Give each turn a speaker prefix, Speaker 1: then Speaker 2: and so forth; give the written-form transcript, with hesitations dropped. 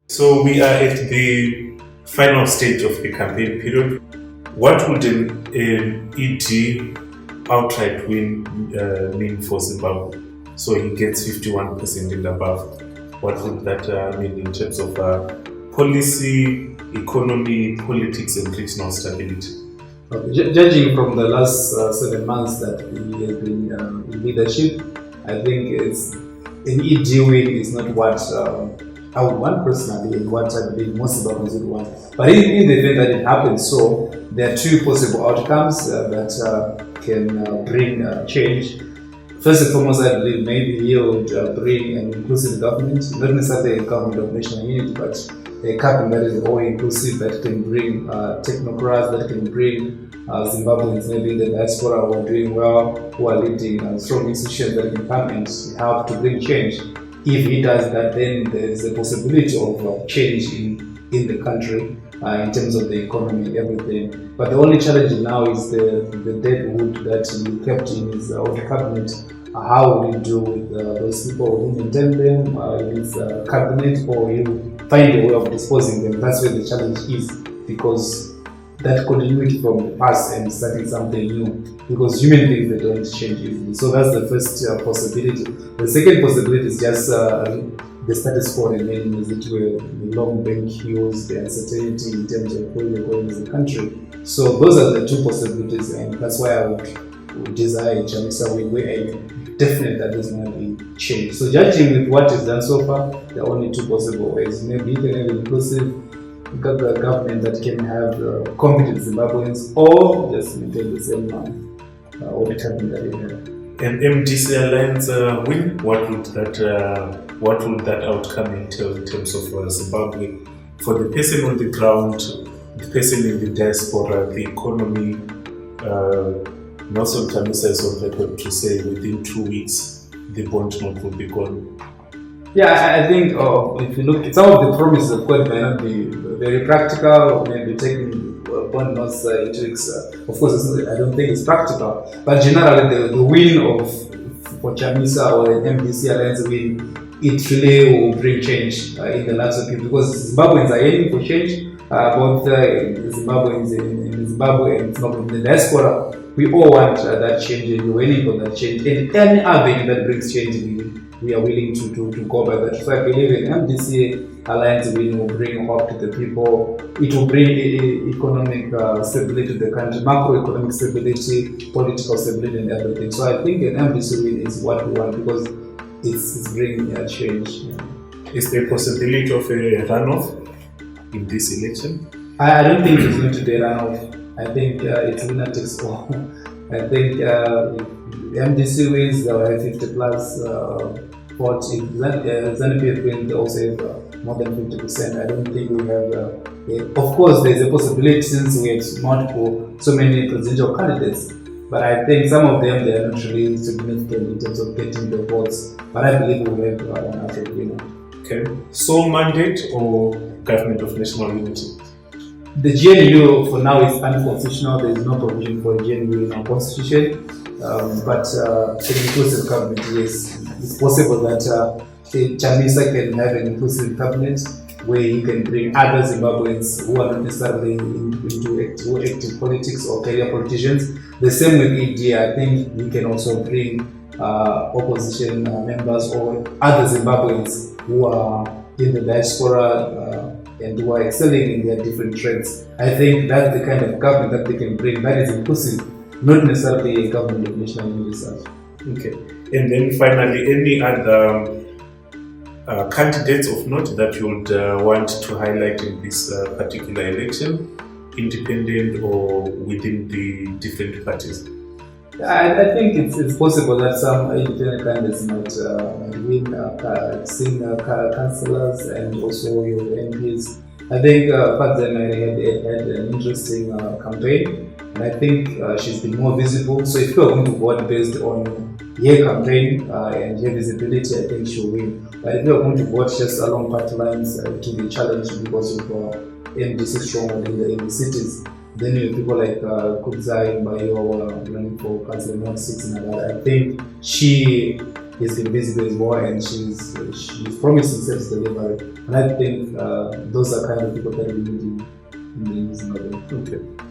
Speaker 1: So we are at the final stage of the campaign period. What would an ED outright win mean for Zimbabwe? So he gets 51% and above. What would that mean in terms of policy, economy, politics, and regional stability?
Speaker 2: Okay. Judging from the last 7 months that he has been in leadership, I think it's an ED win is not what I would want personally and what I believe most Zimbabweans would want. But in the event that it happens, so there are two possible outcomes that can bring change. First and foremost, I believe maybe he would bring an inclusive government, not necessarily a government of national unity, but a cabinet that is all inclusive, that can bring technocrats, that can bring Zimbabweans, maybe in the diaspora who are doing well, who are leading strong institutions that can come and help to bring change. If he does that, then there is a possibility of change in the country in terms of the economy and everything. But the only challenge now is the deadwood that he kept in his own cabinet. How will he deal with those people? Will he maintain them in his cabinet, or you find a way of disposing them? That's where the challenge is, because that continuity from the past and starting something new, because human beings, they don't change easily. So that's the first possibility. The second possibility is just the status quo remaining, as it were, the long bank queues, the uncertainty in terms of where we're going as a country. So those are the two possibilities, and that's why I would desire Chamisa where I'm definite that there's going to be change. So judging with what is done so far, there are only two possible ways. Maybe you can have inclusive government that can have competent Zimbabweans, or just maintain the same or the cabinet that you have.
Speaker 1: An MDC alliance win, what would that outcome entail in terms of Zimbabwe for the person on the ground, the person in the diaspora, the economy? Nelson Chamisa is on record to say within 2 weeks the bond note will be gone.
Speaker 2: Yeah, I think if you look at some of the promises, of course, may not be very practical, or maybe taking bond notes into weeks. Of course, I don't think it's practical. But generally, the win for Chamisa or an MDC alliance win, it really will bring change in the lives of people, because Zimbabweans are aiming for change. Both Zimbabweans in Zimbabwe and in the diaspora, we all want that change, and we're waiting for that change. And any avenue that brings change, we are willing to go by that. So I believe in MDC alliance will bring hope to the people. It will bring economic stability to the country, macroeconomic stability, political stability, and everything. So I think an MDC win is what we want, because it's bringing change.
Speaker 1: Is there a possibility of a runoff in this election?
Speaker 2: I don't think it's going to be a runoff. I think it's winner takes all. I think MDC wins, they'll have 50 plus votes. If ZANU-PF wins, they also have more than 50%. I don't think we have. Of course, there's a possibility, since we have so many presidential candidates. But I think some of them, they are not really significant in terms of getting the votes. But I believe we have an actual winner.
Speaker 1: Okay. Sole mandate or government of national unity?
Speaker 2: The GNU for now is unconstitutional. There is no provision for a GNU in our constitution. But an inclusive cabinet, yes, it's possible that Chamisa can have an inclusive cabinet where he can bring other Zimbabweans who are not necessarily into active politics or career politicians. The same with ED. I think he can also bring opposition members or other Zimbabweans who are in the diaspora and who are excelling in their different trades. I think that's the kind of government that they can bring that is inclusive, not necessarily a government of national unity.
Speaker 1: Okay. And then finally, any other candidates of note that you would want to highlight in this particular election, independent or within the different parties?
Speaker 2: I think it's possible that some independent candidates might win senior councillors and also your MPs. I think Fadzana had an interesting campaign, and I think she's been more visible. So if you're going to vote based on her campaign and her visibility, I think she'll win. But if you're going to vote just along party lines, to be challenged because of MDC stronghold in the cities, then you have people like Kudzai Mbayo running for Council North 6 and all that. I think she he's been busy as well, and she's promising service delivery. And I think those are kind of people that we need in Zimbabwe.
Speaker 1: Okay.